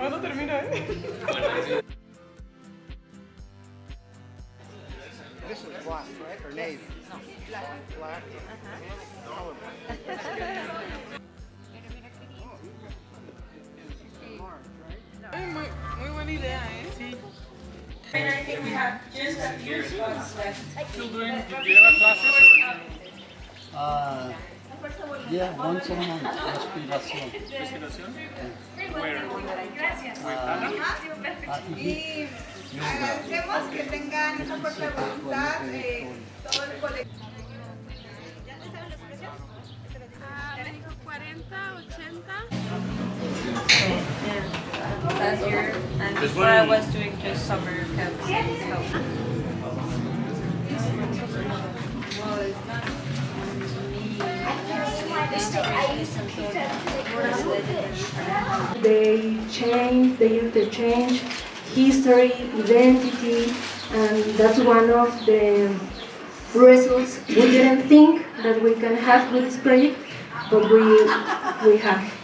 ¿Cuándo termina, This is black, right? Or navy? No, black. Black. Muy buena idea, Sí. And I think we have just a few spots left. Still doing, do you have classes or? Yeah, once a month, respiración. ¿Respiración? Where? Y agradecemos que tengan esa fuerza de voluntad, todo el colectivo. ¿Ya te saben los precios? Me dijo 40, 80. Last year, and before I was doing just summer camps. Well, it's not They change, they interchange history, identity, and that's one of the results we didn't think that we can have with this project, but we have.